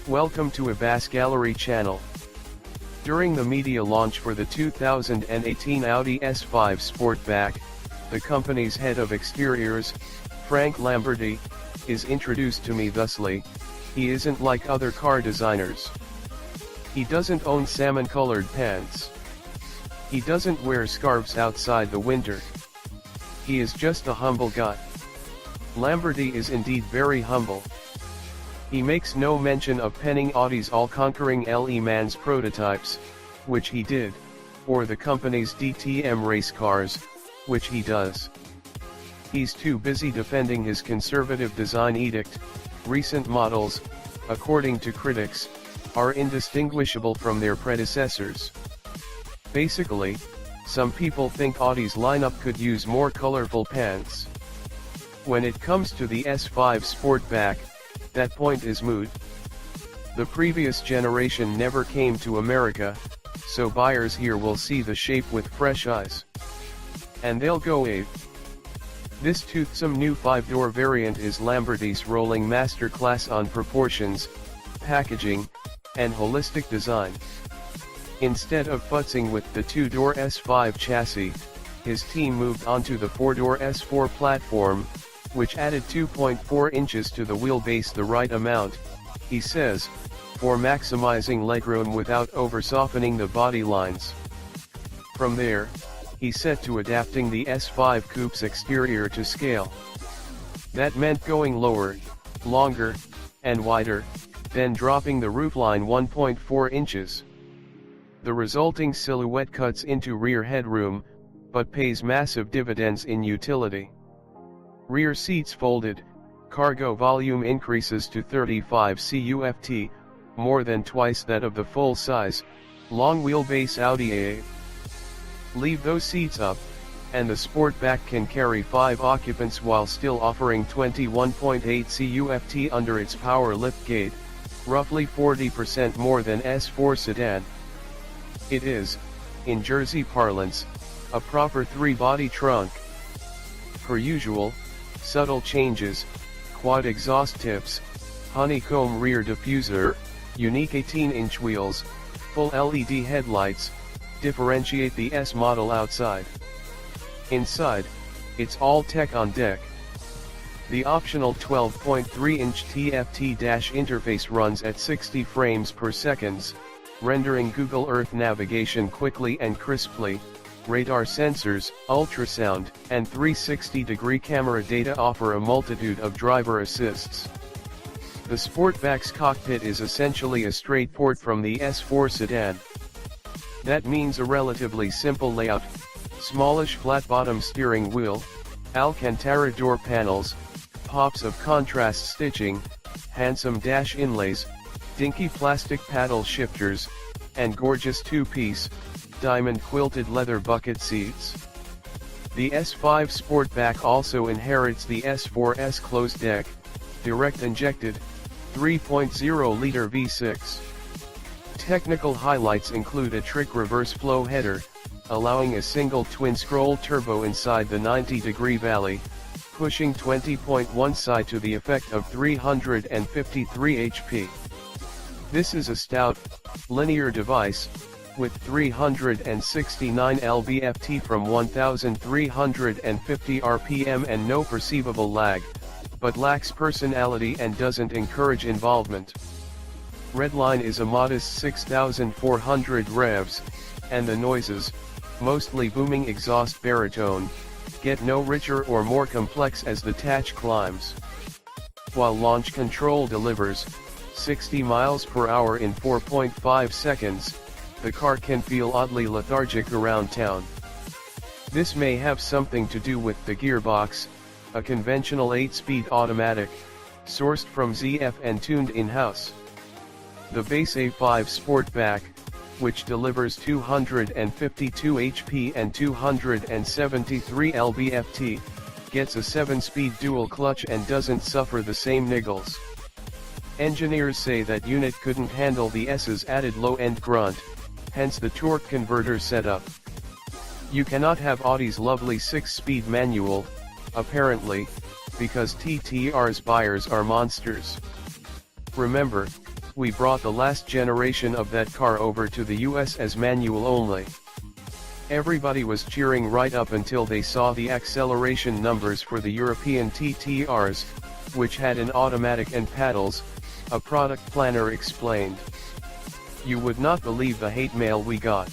Welcome to Abbas Gallery channel. During the media launch for the 2018 Audi S5 Sportback, the company's head of exteriors, Frank Lamberty, is introduced to me thusly: he isn't like other car designers. He doesn't own salmon-colored pants. He doesn't wear scarves outside the winter. He is just a humble guy. Lamberty is indeed very humble. He makes no mention of penning Audi's all-conquering Le Mans prototypes, which he did, or the company's DTM race cars, which he does. He's too busy defending his conservative design edict. Recent models, according to critics, are indistinguishable from their predecessors. Basically, some people think Audi's lineup could use more colorful pants. When it comes to the S5 Sportback, that point is moot. The previous generation never came to America, so buyers here will see the shape with fresh eyes. And they'll go ape. This toothsome new 5-door variant is Lamberty's rolling masterclass on proportions, packaging, and holistic design. Instead of futzing with the 2-door S5 chassis, his team moved onto the 4-door S4 platform, which added 2.4 inches to the wheelbase, the right amount, he says, for maximizing legroom without over-softening the body lines. From there, he set to adapting the S5 Coupe's exterior to scale. That meant going lower, longer, and wider, then dropping the roofline 1.4 inches. The resulting silhouette cuts into rear headroom, but pays massive dividends in utility. Rear seats folded, cargo volume increases to 35 CUFT, more than twice that of the full-size, long wheelbase Audi A8. Leave those seats up, and the Sportback can carry 5 occupants while still offering 21.8 CUFT under its power liftgate, roughly 40% more than S4 sedan. It is, in Jersey parlance, a proper 3-body trunk. Per usual, subtle changes, quad exhaust tips, honeycomb rear diffuser, unique 18-inch wheels, full LED headlights, differentiate the S model outside. Inside, it's all tech on deck. The optional 12.3-inch TFT dash interface runs at 60 frames per second, rendering Google Earth navigation quickly and crisply. Radar sensors, ultrasound, and 360-degree camera data offer a multitude of driver assists. The Sportback's cockpit is essentially a straight port from the S4 sedan. That means a relatively simple layout: smallish flat-bottom steering wheel, Alcantara door panels, pops of contrast stitching, handsome dash inlays, dinky plastic paddle shifters, and gorgeous 2-piece, diamond quilted leather bucket seats. The S5 Sportback also inherits the S4's closed deck, direct injected, 3.0-liter V6. Technical highlights include a trick reverse flow header, allowing a single twin-scroll turbo inside the 90-degree valley, pushing 20.1 psi to the effect of 353 HP. This is a stout, linear device, with 369 lb-ft from 1350 rpm and no perceivable lag, but lacks personality and doesn't encourage involvement. Redline is a modest 6,400 revs, and the noises, mostly booming exhaust baritone, get no richer or more complex as the Tatch climbs. While launch control delivers 60 miles per hour in 4.5 seconds, the car can feel oddly lethargic around town. This may have something to do with the gearbox, a conventional 8-speed automatic, sourced from ZF and tuned in-house. The base A5 Sportback, which delivers 252 HP and 273 lb-ft, gets a 7-speed dual clutch and doesn't suffer the same niggles. Engineers say that unit couldn't handle the S's added low-end grunt, hence the torque converter setup. You cannot have Audi's lovely 6-speed manual, apparently, because TTR's buyers are monsters. Remember, we brought the last generation of that car over to the US as manual only. Everybody was cheering right up until they saw the acceleration numbers for the European TTRs, which had an automatic and paddles, a product planner explained. You would not believe the hate mail we got.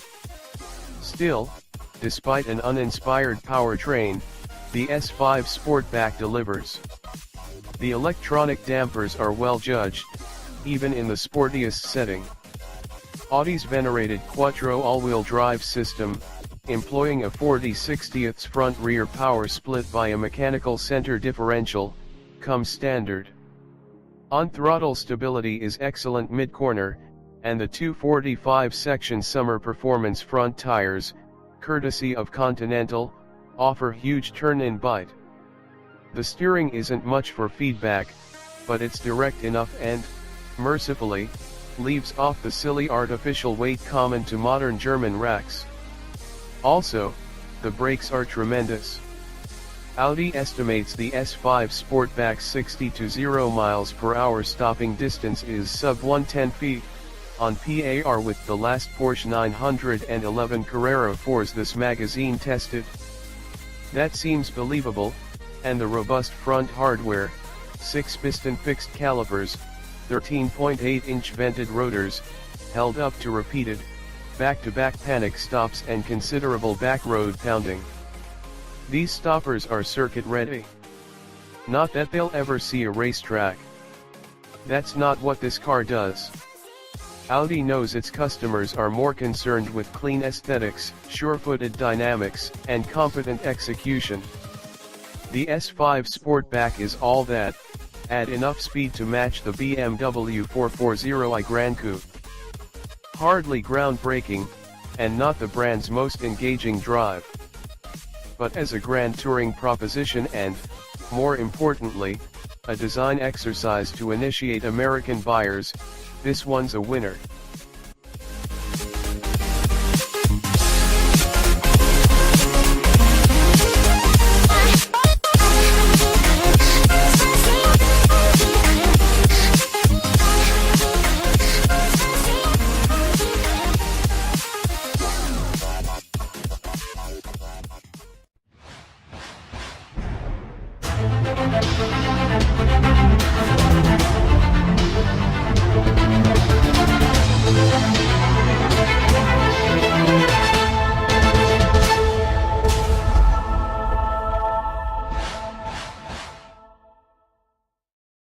Still, despite an uninspired powertrain, the S5 Sportback delivers. The electronic dampers are well judged, even in the sportiest setting. Audi's venerated Quattro all-wheel drive system, employing a 40/60ths front-rear power split via mechanical center differential, comes standard. On-throttle stability is excellent mid-corner, and the 245-section summer performance front tires, courtesy of Continental, offer huge turn-in bite. The steering isn't much for feedback, but it's direct enough and, mercifully, leaves off the silly artificial weight common to modern German racks. Also, the brakes are tremendous. Audi estimates the S5 Sportback's 60 to 0 miles per hour stopping distance is sub 110 feet, on par with the last Porsche 911 Carrera 4s this magazine tested. That seems believable, and the robust front hardware, 6-piston fixed calipers, 13.8-inch vented rotors, held up to repeated, back-to-back panic stops and considerable back-road pounding. These stoppers are circuit-ready. Not that they'll ever see a racetrack. That's not what this car does. Audi knows its customers are more concerned with clean aesthetics, sure-footed dynamics, and competent execution. The S5 Sportback is all that. Add enough speed to match the BMW 440i Grand Coupe. Hardly groundbreaking, and not the brand's most engaging drive. But as a grand touring proposition and, more importantly, a design exercise to initiate American buyers, this one's a winner.